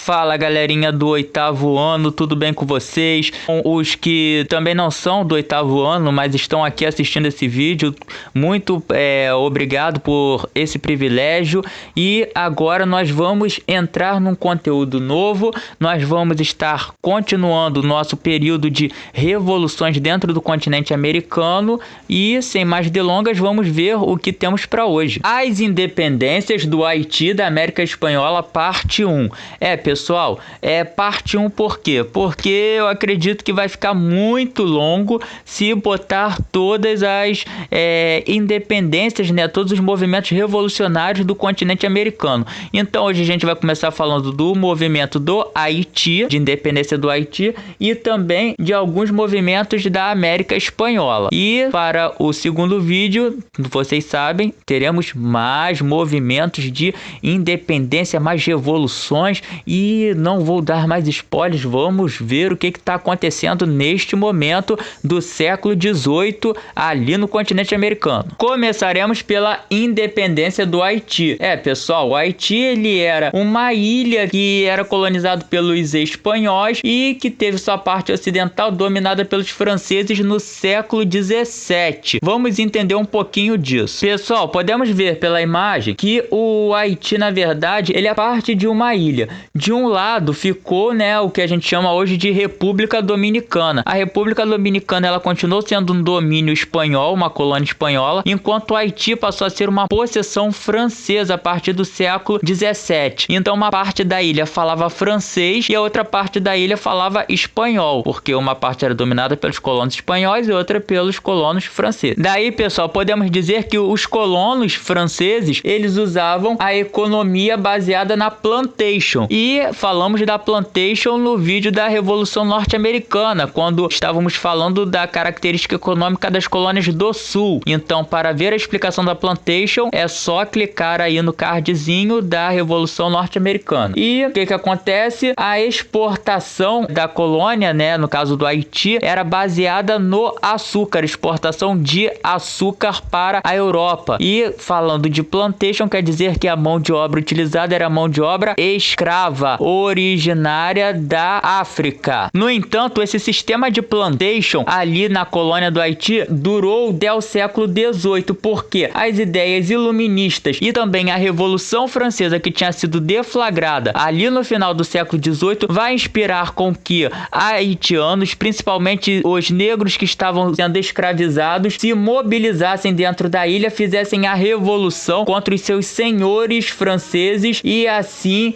Fala galerinha do 8º ano, tudo bem com vocês? Os que também não são do 8º ano, mas estão aqui assistindo esse vídeo, muito obrigado por esse privilégio. E agora nós vamos entrar num conteúdo novo, nós vamos estar continuando o nosso período de revoluções dentro do continente americano e, sem mais delongas, vamos ver o que temos para hoje. As independências do Haiti da América Espanhola, parte 1. Pessoal, parte 1 por quê? Porque eu acredito que vai ficar muito longo se botar todas as independências, né, todos os movimentos revolucionários do continente americano. Então hoje a gente vai começar falando do movimento do Haiti, de independência do Haiti, e também de alguns movimentos da América Espanhola. E para o segundo vídeo, vocês sabem, teremos mais movimentos de independência, mais revoluções, e não vou dar mais spoilers, vamos ver o que está acontecendo neste momento do século XVIII ali no continente americano. Começaremos pela independência do Haiti. Pessoal, o Haiti ele era uma ilha que era colonizado pelos espanhóis e que teve sua parte ocidental dominada pelos franceses no século XVII. Vamos entender um pouquinho disso. Pessoal, podemos ver pela imagem que o Haiti, na verdade, ele é parte de uma ilha. De um lado ficou, né, o que a gente chama hoje de República Dominicana. A República Dominicana ela continuou sendo um domínio espanhol, uma colônia espanhola, enquanto o Haiti passou a ser uma possessão francesa a partir do século XVII. Então uma parte da ilha falava francês e a outra parte da ilha falava espanhol, porque uma parte era dominada pelos colonos espanhóis e outra pelos colonos franceses. Daí, pessoal, podemos dizer que os colonos franceses, eles usavam a economia baseada na plantation. E falamos da plantation no vídeo da Revolução Norte-Americana, quando estávamos falando da característica econômica das colônias do Sul. Então, para ver a explicação da plantation, é só clicar aí no cardzinho da Revolução Norte-Americana. E o que acontece? A exportação da colônia, né, no caso do Haiti, era baseada no açúcar, exportação de açúcar para a Europa. E falando de plantation, quer dizer que a mão de obra utilizada era mão de obra escrava, originária da África. No entanto, esse sistema de plantation ali na colônia do Haiti durou até o século XVIII, porque as ideias iluministas e também a Revolução Francesa, que tinha sido deflagrada ali no final do século XVIII, vai inspirar com que haitianos, principalmente os negros que estavam sendo escravizados, se mobilizassem dentro da ilha, fizessem a revolução contra os seus senhores franceses e assim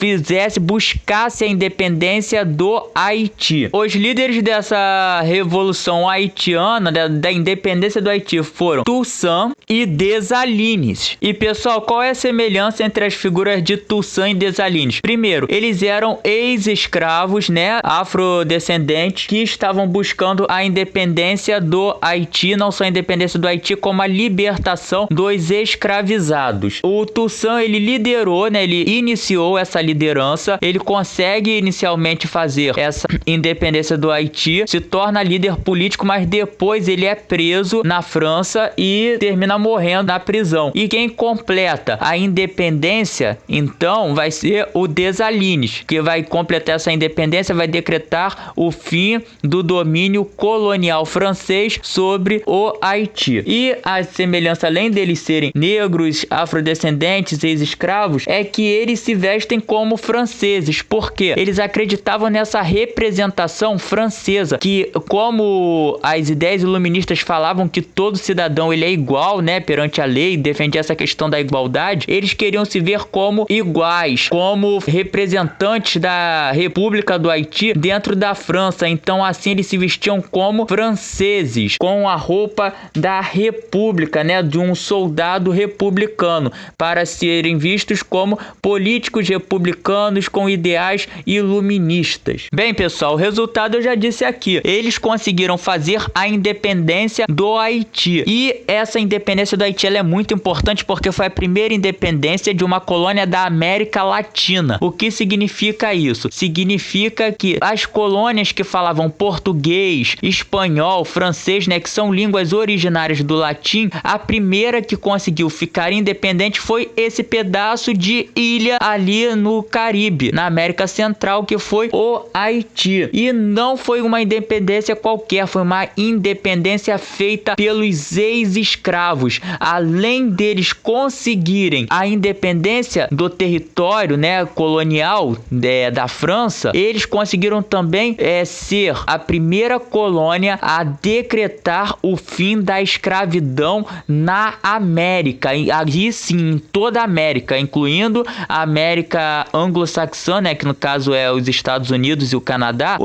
buscasse a independência do Haiti. Os líderes dessa revolução haitiana, da independência do Haiti, foram Toussaint e Dessalines. E pessoal, qual é a semelhança entre as figuras de Toussaint e Dessalines? Primeiro, eles eram ex-escravos, né, afrodescendentes, que estavam buscando a independência do Haiti, não só a independência do Haiti, como a libertação dos escravizados. O Toussaint, ele liderou, né, ele iniciou essa liderança, ele consegue inicialmente fazer essa independência do Haiti, se torna líder político, mas depois ele é preso na França e termina morrendo na prisão. E quem completa a independência, então, vai ser o Dessalines, que vai completar essa independência, vai decretar o fim do domínio colonial francês sobre o Haiti. E a semelhança, além deles serem negros, afrodescendentes, ex-escravos, é que eles se vestem como franceses, porque eles acreditavam nessa representação francesa, que como as ideias iluministas falavam que todo cidadão ele é igual, né, perante a lei, defendia essa questão da igualdade, eles queriam se ver como iguais, como representantes da República do Haiti dentro da França. Então assim eles se vestiam como franceses, com a roupa da República, né, de um soldado republicano, para serem vistos como políticos republicanos com ideais iluministas. Bem, pessoal, o resultado eu já disse aqui. Eles conseguiram fazer a independência do Haiti. E essa independência independência do Haiti ela é muito importante porque foi a primeira independência de uma colônia da América Latina. O que significa isso? Significa que as colônias que falavam português, espanhol, francês, né, que são línguas originárias do latim, a primeira que conseguiu ficar independente foi esse pedaço de ilha ali no Caribe, na América Central, que foi o Haiti. E não foi uma independência qualquer, foi uma independência feita pelos ex-escravos. Além deles conseguirem a independência do território, né, colonial da França, eles conseguiram também ser a primeira colônia a decretar o fim da escravidão na América, e ali sim, em toda a América, incluindo a América anglo-saxã, né, que no caso é os Estados Unidos e o Canadá.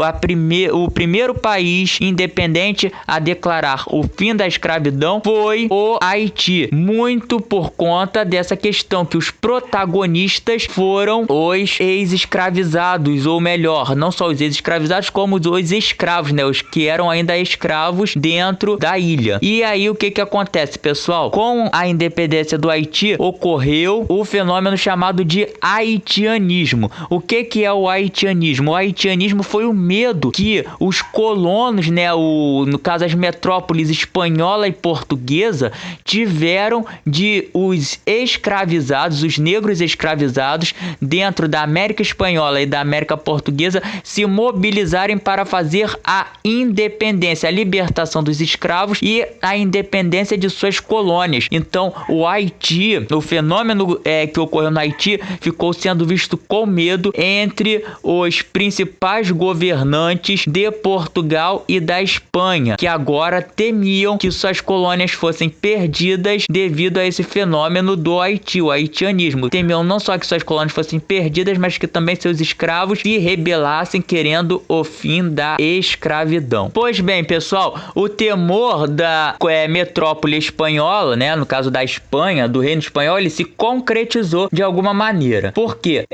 O primeiro país independente a declarar o fim da escravidão foi o Haiti, muito por conta dessa questão que os protagonistas foram os ex-escravizados, ou melhor, não só os ex-escravizados, como os escravos, né, os que eram ainda escravos dentro da ilha. E aí o que acontece, pessoal? Com a independência do Haiti ocorreu o fenômeno chamado de haitianismo. O que é o haitianismo? O haitianismo foi o medo que os colonos, né, no caso as metrópoles espanhola e portuguesa, tiveram de os escravizados, os negros escravizados dentro da América Espanhola e da América Portuguesa se mobilizarem para fazer a independência, a libertação dos escravos e a independência de suas colônias. Então, o Haiti, o fenômeno que ocorreu no Haiti, ficou sendo visto com medo entre os principais governantes de Portugal e da Espanha, que agora temiam que suas colônias fossem perdidas devido a esse fenômeno do Haiti, o haitianismo. Temiam não só que suas colônias fossem perdidas, mas que também seus escravos se rebelassem querendo o fim da escravidão. Pois bem, pessoal, o temor da metrópole espanhola, né, no caso da Espanha, do reino espanhol, ele se concretizou de alguma maneira. Por quê?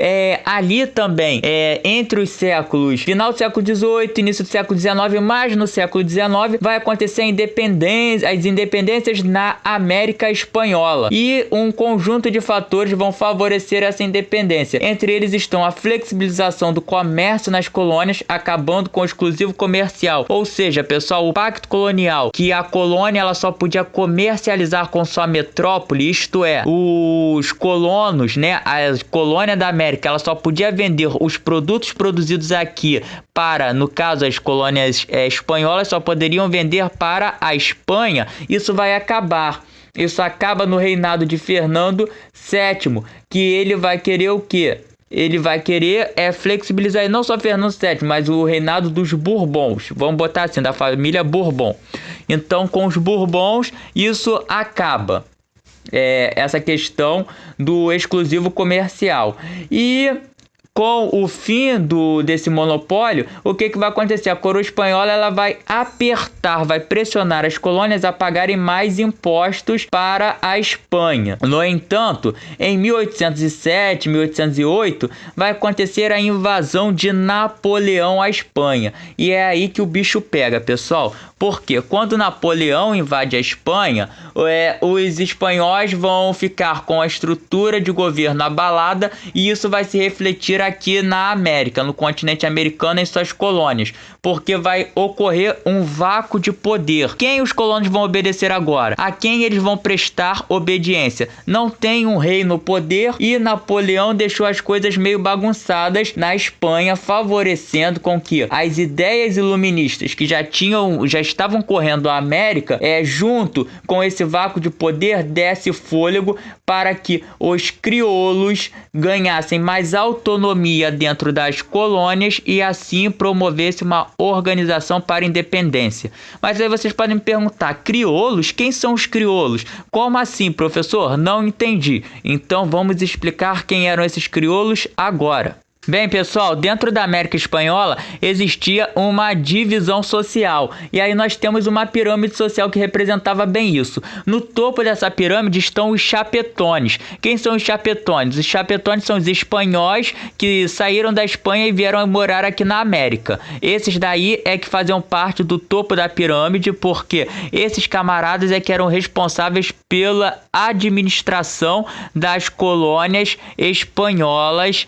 Ali também, entre os séculos, final do século XVIII, início do século XIX, mas no século XIX vai acontecer as independências na América Espanhola. E um conjunto de fatores vão favorecer essa independência. Entre eles estão a flexibilização do comércio nas colônias, acabando com o exclusivo comercial. Ou seja, pessoal, o pacto colonial, que a colônia ela só podia comercializar com sua metrópole, isto é, os colonos, né, a colônia da América, ela só podia vender os produtos produzidos aqui para, no caso, as colônias espanholas só poderiam vender para a Espanha. Isso vai acabar. Isso acaba no reinado de Fernando VII, que ele vai querer o quê? Ele vai querer flexibilizar não só Fernando VII, mas o reinado dos Bourbons. Vamos botar assim, da família Bourbon. Então, com os Bourbons, isso acaba. Essa questão do exclusivo comercial. E com o fim desse monopólio, o que vai acontecer? A coroa espanhola ela vai apertar, vai pressionar as colônias a pagarem mais impostos para a Espanha. No entanto, em 1807, 1808, vai acontecer a invasão de Napoleão à Espanha. E é aí que o bicho pega, pessoal. Porque quando Napoleão invade a Espanha, os espanhóis vão ficar com a estrutura de governo abalada e isso vai se refletir aqui na América, no continente americano e suas colônias, porque vai ocorrer um vácuo de poder. Quem os colonos vão obedecer agora? A quem eles vão prestar obediência? Não tem um rei no poder e Napoleão deixou as coisas meio bagunçadas na Espanha, favorecendo com que as ideias iluministas que já estavam correndo a América, junto com esse vácuo de poder, desse fôlego para que os crioulos ganhassem mais autonomia dentro das colônias e assim promovesse uma organização para a independência. Mas aí vocês podem me perguntar, crioulos? Quem são os crioulos? Como assim, professor? Não entendi. Então vamos explicar quem eram esses crioulos agora. Bem, pessoal, dentro da América Espanhola existia uma divisão social. E aí nós temos uma pirâmide social que representava bem isso. No topo dessa pirâmide estão os chapetones. Quem são os chapetones? Os chapetones são os espanhóis que saíram da Espanha e vieram morar aqui na América. Esses daí é que faziam parte do topo da pirâmide, porque esses camaradas é que eram responsáveis pela administração das colônias espanholas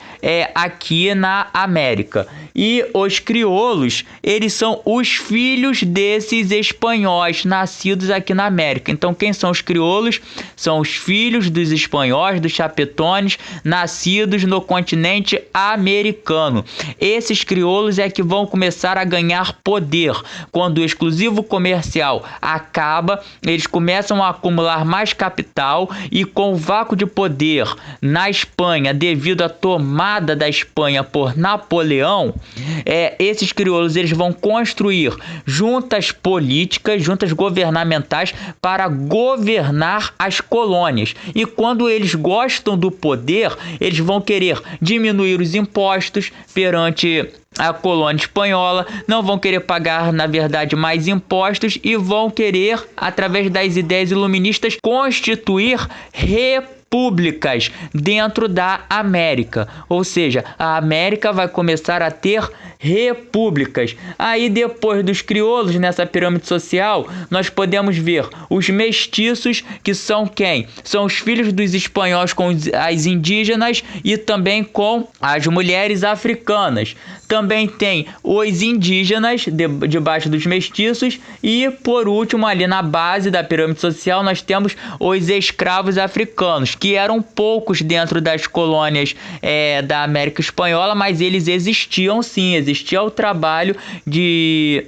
aqui na América. E os crioulos, eles são os filhos desses espanhóis nascidos aqui na América. Então, quem são os crioulos? São os filhos dos espanhóis, dos chapetones, nascidos no continente americano. Esses crioulos é que vão começar a ganhar poder. Quando o exclusivo comercial acaba, eles começam a acumular mais capital e com o vácuo de poder na Espanha, devido à tomada da Espanha por Napoleão, esses crioulos eles vão construir juntas políticas, juntas governamentais para governar as colônias. E quando eles gostam do poder, eles vão querer diminuir os impostos perante a colônia espanhola, não vão querer pagar, na verdade, mais impostos e vão querer, através das ideias iluministas, constituir repúblicas dentro da América. Ou seja, a América vai começar a ter repúblicas. Aí depois dos crioulos nessa pirâmide social, nós podemos ver os mestiços, que são quem? São os filhos dos espanhóis com as indígenas e também com as mulheres africanas. Também tem os indígenas debaixo dos mestiços e, por último, ali na base da pirâmide social, nós temos os escravos africanos, que eram poucos dentro das colônias da América Espanhola, mas eles existiam sim, existia o trabalho de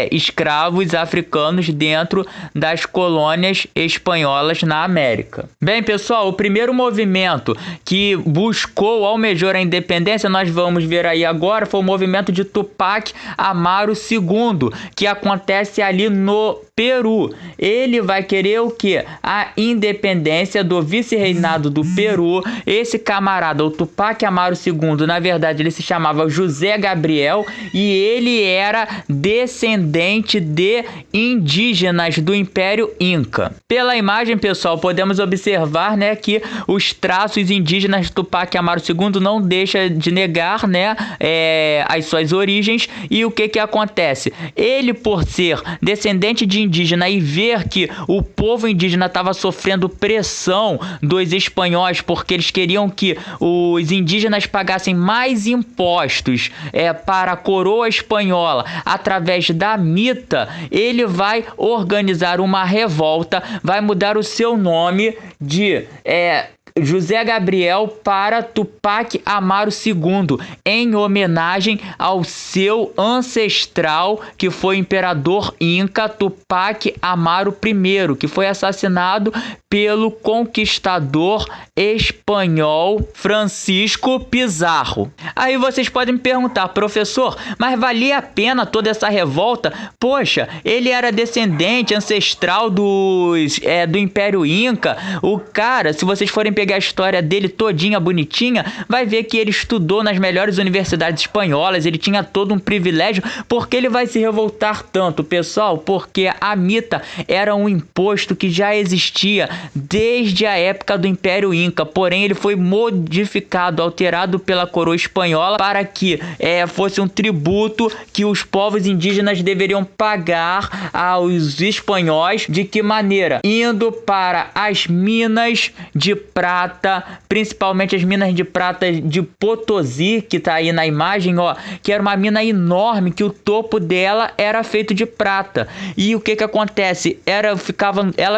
escravos africanos dentro das colônias espanholas na América. Bem, pessoal, o primeiro movimento que buscou, almejou a independência, nós vamos ver aí agora, foi o movimento de Tupac Amaru II, que acontece ali no Peru. Ele vai querer o quê? A independência do vice-reinado do Peru. Esse camarada, o Tupac Amaru II, na verdade ele se chamava José Gabriel e ele era descendente de indígenas do Império Inca. Pela imagem, pessoal, podemos observar, né, que os traços indígenas de Tupac Amaru II não deixa de negar, né, as suas origens. E o que acontece? Ele, por ser descendente de indígena e ver que o povo indígena estava sofrendo pressão dos espanhóis, porque eles queriam que os indígenas pagassem mais impostos para a coroa espanhola através da mita, ele vai organizar uma revolta, vai mudar o seu nome de José Gabriel para Tupac Amaru II, em homenagem ao seu ancestral, que foi o imperador Inca Tupac Amaru I, que foi assassinado pelo conquistador espanhol Francisco Pizarro. Aí vocês podem me perguntar, professor, mas valia a pena toda essa revolta? Poxa, ele era descendente ancestral do Império Inca. O cara, se vocês forem pegar a história dele todinha, bonitinha, vai ver que ele estudou nas melhores universidades espanholas, ele tinha todo um privilégio. Porque ele vai se revoltar tanto, pessoal? Porque a mita era um imposto que já existia desde a época do Império Inca, porém ele foi modificado, alterado pela coroa espanhola para que fosse um tributo que os povos indígenas deveriam pagar aos espanhóis. De que maneira? Indo para as minas de prata, principalmente as minas de prata de Potosí, que tá aí na imagem, ó, que era uma mina enorme, que o topo dela era feito de prata. E o que acontece? Ela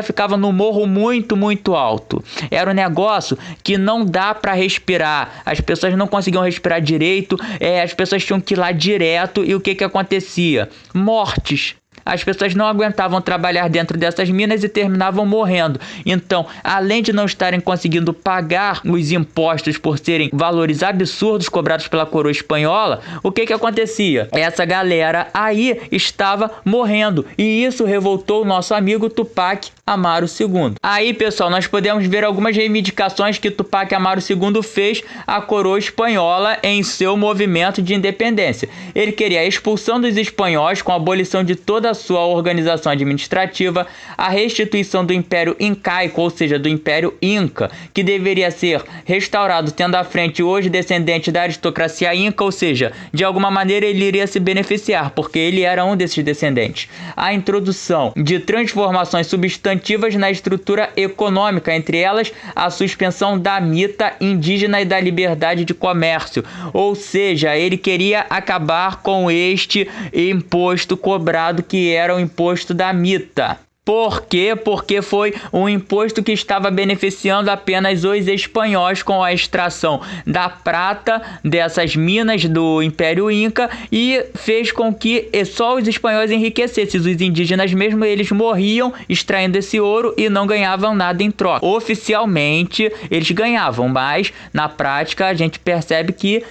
ficava no morro muito alto. Era um negócio que não dá para respirar. As pessoas não conseguiam respirar direito, as pessoas tinham que ir lá direto. E o que acontecia? Mortes. as pessoas não aguentavam trabalhar dentro dessas minas e terminavam morrendo. Então, além de não estarem conseguindo pagar os impostos por serem valores absurdos cobrados pela coroa espanhola, o que acontecia? Essa galera aí estava morrendo, e isso revoltou o nosso amigo Tupac Amaru II. Aí, pessoal, nós podemos ver algumas reivindicações que Tupac Amaru II fez à coroa espanhola em seu movimento de independência. Ele queria a expulsão dos espanhóis com a abolição de toda a sua organização administrativa, a restituição do Império Incaico, ou seja, do Império Inca, que deveria ser restaurado tendo à frente hoje descendente da aristocracia Inca, ou seja, de alguma maneira ele iria se beneficiar, porque ele era um desses descendentes. A introdução de transformações substantivas na estrutura econômica, entre elas a suspensão da mita indígena e da liberdade de comércio, ou seja, ele queria acabar com este imposto cobrado que era o imposto da mita. Por quê? Porque foi um imposto que estava beneficiando apenas os espanhóis com a extração da prata dessas minas do Império Inca, e fez com que só os espanhóis enriquecessem. Os indígenas mesmo, eles morriam extraindo esse ouro e não ganhavam nada em troca. Oficialmente eles ganhavam, mas na prática a gente percebe que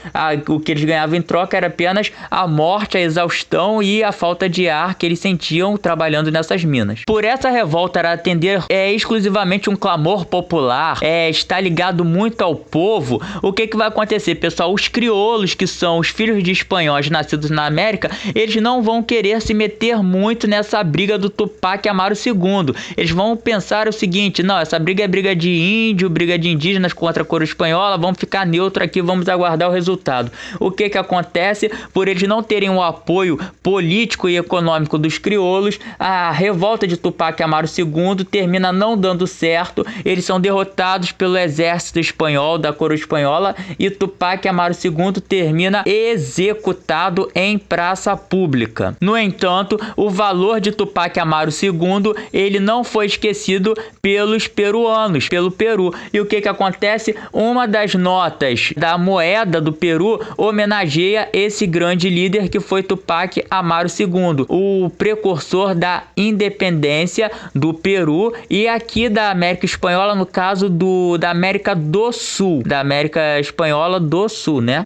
o que eles ganhavam em troca era apenas a morte, a exaustão e a falta de ar que eles sentiam trabalhando nessas minas. Por essa revolta era atender exclusivamente um clamor popular, está ligado muito ao povo, o que vai acontecer, pessoal? Os crioulos, que são os filhos de espanhóis nascidos na América, eles não vão querer se meter muito nessa briga do Tupac Amaru II. Eles vão pensar o seguinte: não, essa briga é briga de índio, briga de indígenas contra a coroa espanhola, vamos ficar neutro aqui, vamos aguardar o resultado. O que acontece? Por eles não terem o apoio político e econômico dos crioulos, a revolta de Tupac Amaru II termina não dando certo. Eles são derrotados pelo exército espanhol, da coroa espanhola, e Tupac Amaru II termina executado em praça pública. No entanto, o valor de Tupac Amaru II, ele não foi esquecido pelos peruanos, pelo Peru. E o que acontece? Uma das notas da moeda do Peru homenageia esse grande líder que foi Tupac Amaru II, o precursor da independência do Peru e aqui da América Espanhola, no caso da América do Sul, da América Espanhola do Sul, né?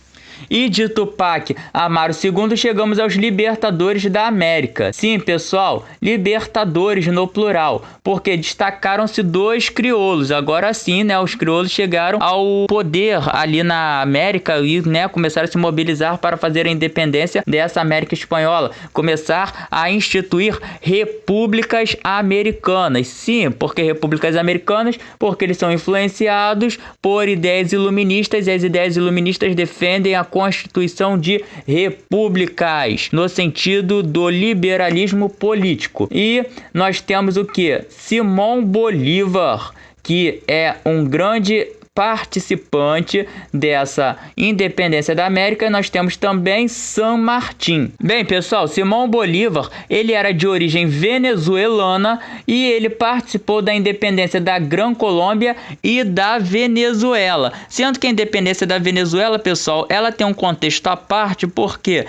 E de Tupac Amaru II chegamos aos libertadores da América. Sim, pessoal, libertadores no plural, porque destacaram-se dois crioulos. Agora sim, né, os crioulos chegaram ao poder ali na América e, né, começaram a se mobilizar para fazer a independência dessa América Espanhola, começar a instituir repúblicas americanas. Sim, porque repúblicas americanas, porque eles são influenciados por ideias iluministas, e as ideias iluministas defendem a constituição de repúblicas, no sentido do liberalismo político. E nós temos o que? Simão Bolívar, que é um grande participante dessa independência da América. E nós temos também San Martín. Bem, pessoal, Simão Bolívar, ele era de origem venezuelana e ele participou da independência da Gran Colômbia e da Venezuela. Sendo que a independência da Venezuela, pessoal, ela tem um contexto à parte, porque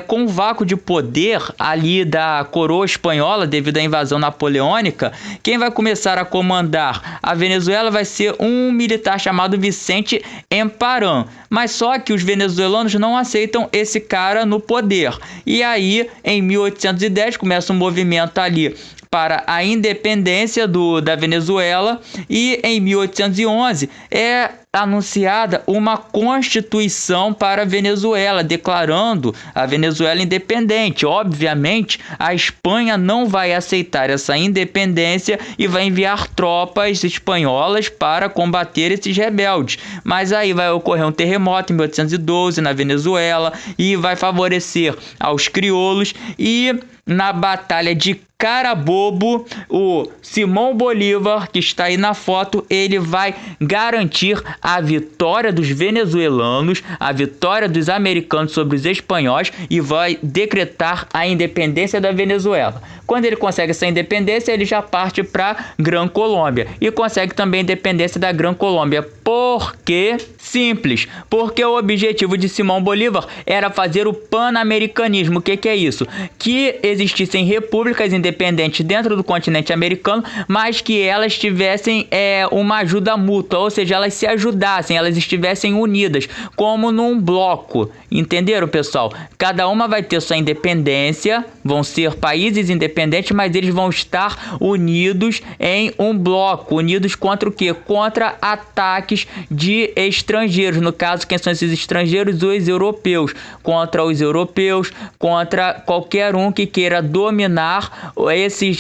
com o vácuo de poder ali da coroa espanhola devido à invasão napoleônica, quem vai começar a comandar a Venezuela vai ser um militar chamado Vicente Emparan, mas só que os venezuelanos não aceitam esse cara no poder. E aí, em 1810, começa um movimento ali para a independência da Venezuela, e em 1811 é anunciada uma constituição para a Venezuela, declarando a Venezuela independente. Obviamente, a Espanha não vai aceitar essa independência e vai enviar tropas espanholas para combater esses rebeldes. Mas aí vai ocorrer um terremoto em 1812 na Venezuela e vai favorecer aos crioulos, e na Batalha de Carabobo, o Simão Bolívar, que está aí na foto, ele vai garantir a vitória dos venezuelanos, a vitória dos americanos sobre os espanhóis e vai decretar a independência da Venezuela. Quando ele consegue essa independência, ele já parte para Gran Colômbia e consegue também a independência da Gran Colômbia. Por quê? Simples, porque o objetivo de Simão Bolívar era fazer o pan-americanismo. O que é isso? Que existissem repúblicas independentes dentro do continente americano, mas que elas tivessem uma ajuda mútua, ou seja, elas se ajudassem, elas estivessem unidas, como num bloco. Entenderam, pessoal? Cada uma vai ter sua independência, vão ser países independentes, mas eles vão estar unidos em um bloco. Unidos contra o quê? Contra ataques de estrangeiros. No caso, quem são esses estrangeiros? Os europeus. Contra os europeus, contra qualquer um que queira dominar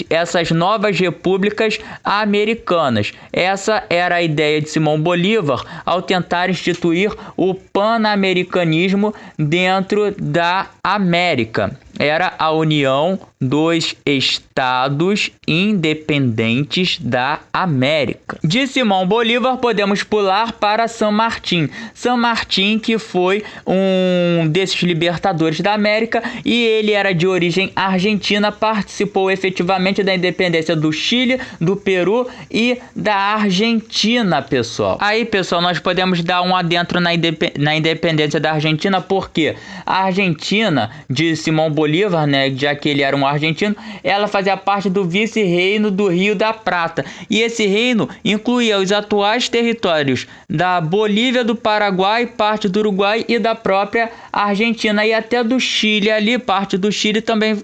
essas novas repúblicas americanas. Essa era a ideia de Simão Bolívar ao tentar instituir o pan-americanismo dentro da América. Era a união dos estados independentes da América. De Simão Bolívar podemos pular para San Martín. San Martín, que foi um desses libertadores da América, e ele era de origem argentina, participou efetivamente da independência do Chile, do Peru e da Argentina, pessoal. Aí, pessoal, nós podemos dar um adentro na independência da Argentina, porque a Argentina, de Simão Bolívar, né, já que ele era um argentino, ela fazia parte do vice-reino do Rio da Prata. E esse reino incluía os atuais territórios da Bolívia, do Paraguai, parte do Uruguai e da própria Argentina. E até do Chile ali, parte do Chile também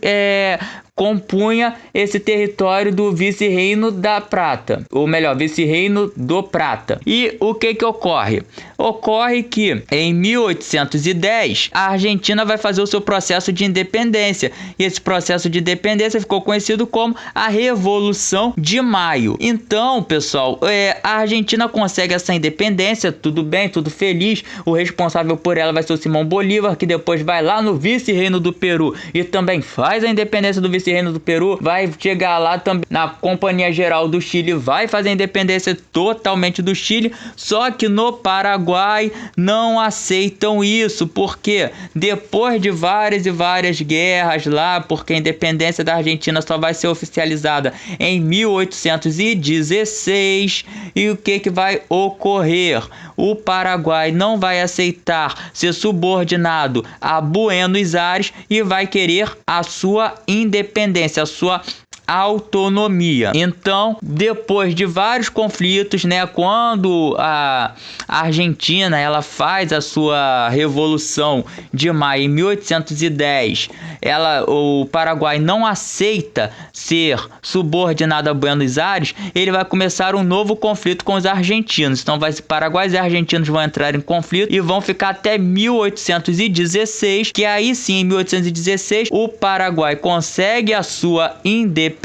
compunha esse território do vice-reino da Prata, ou melhor, vice-reino do Prata. E o que ocorre? Ocorre que em 1810 a Argentina vai fazer o seu processo de independência, e esse processo de independência ficou conhecido como a Revolução de Maio. Então, pessoal, a Argentina consegue essa independência, tudo bem, tudo feliz. O responsável por ela vai ser o Simão Bolívar, que depois vai lá no vice-reino do Peru e também faz a independência do vice-reino do Peru, vai chegar lá também na Companhia Geral do Chile, vai fazer a independência totalmente do Chile. Só que no Paraguai não aceitam isso, porque depois de várias e várias guerras lá, porque a independência da Argentina só vai ser oficializada em 1816, e o que vai ocorrer? O Paraguai não vai aceitar ser subordinado a Buenos Aires e vai querer a sua independência, a sua autonomia. Então, depois de vários conflitos, né, quando a Argentina ela faz a sua Revolução de Maio em 1810, o Paraguai não aceita ser subordinado a Buenos Aires, ele vai começar um novo conflito com os argentinos. Então, os paraguaios e argentinos vão entrar em conflito e vão ficar até 1816, que aí sim, em 1816, o Paraguai consegue a sua independência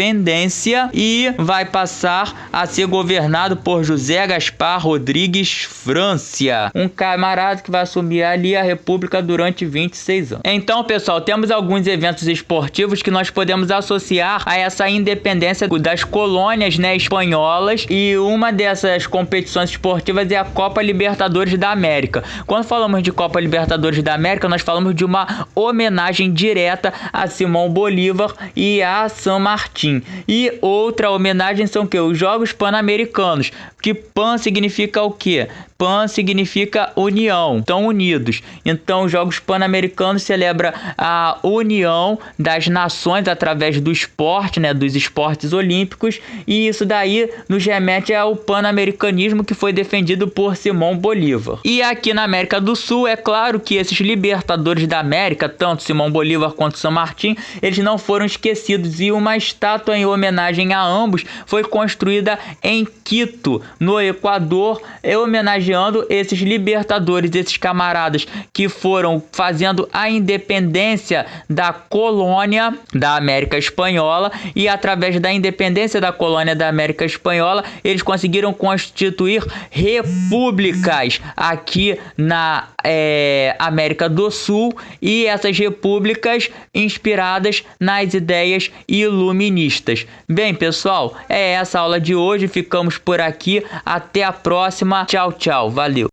e vai passar a ser governado por José Gaspar Rodrigues Francia, um camarada que vai assumir ali a república durante 26 anos. Então, pessoal, temos alguns eventos esportivos que nós podemos associar a essa independência das colônias, né, espanholas, e uma dessas competições esportivas é a Copa Libertadores da América. Quando falamos de Copa Libertadores da América, nós falamos de uma homenagem direta a Simão Bolívar e a San Martín. E outra homenagem são que os Jogos Pan-Americanos, que Pan significa o quê? Pan significa união, estão unidos. Então, os Jogos Pan-Americanos celebra a união das nações através do esporte, né, dos esportes olímpicos, e isso daí nos remete ao pan-americanismo que foi defendido por Simão Bolívar. E aqui na América do Sul, é claro que esses libertadores da América, tanto Simão Bolívar quanto San Martín, eles não foram esquecidos, e uma estátua em homenagem a ambos foi construída em Quito, no Equador, homenageando esses libertadores, esses camaradas que foram fazendo a independência da colônia da América Espanhola, e através da independência da colônia da América Espanhola, eles conseguiram constituir repúblicas aqui na América do Sul, e essas repúblicas inspiradas nas ideias iluministas. Bem, pessoal, é essa a aula de hoje, ficamos por aqui. Até a próxima. Tchau, tchau. Valeu.